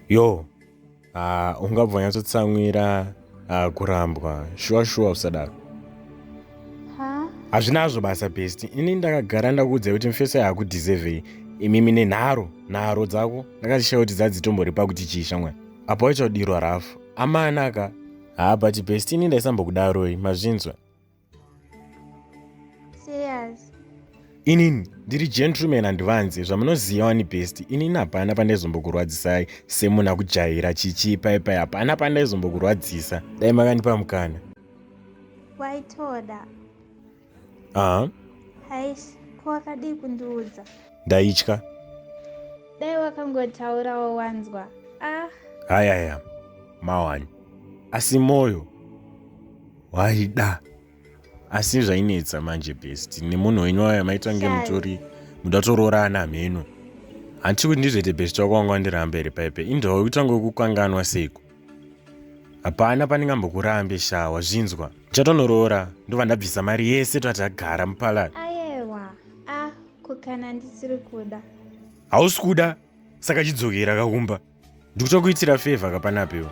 Yo, ungabva nyatsotsamwira kurambwa shuwa usadaro. Hazvinazvo basa Bestie. Ini ndakagara ndakuudza kuti mufeso yaakudhisevhei imimi nenharo dzako ndakazishaura kuti dzadzitombori pakuti chiishamwa apa wachadirwa rafu amanaka but Bestie ini ndaisambokudaroi mazvinzwa. Serious? Inini ndiri gentleman handvanzi zvamunoziva wani Bestie. Inini hapana pandaizombokurwadzisai semunhu akujaira chichipaipai hapana pandaizombokurwadzisa dai makandipa mukana. Waitoda? Haishi, ko wakadii kundiudza? Ndaitya. Dai wakangotaurawo wanzwa. Haya mawani asi moyo waida asi zvainetsa manje Bestie nemunhu wenyu waya maitwa ngemutori mudatoroorana mheno handiti kuti ndizvete Bestie wako wanga wandiramba here paipe indawo kutanga kukanganwa seiko hapana pandingambokurambe shawa zvinzwa ndichatonoroora ndobva ndabvisa mari yese twatagara mupalani. Ayewa kukana ndisiri kuda. Hausi kuda saka chidzokera kakumba ndikutokuitira favor kapanapewo.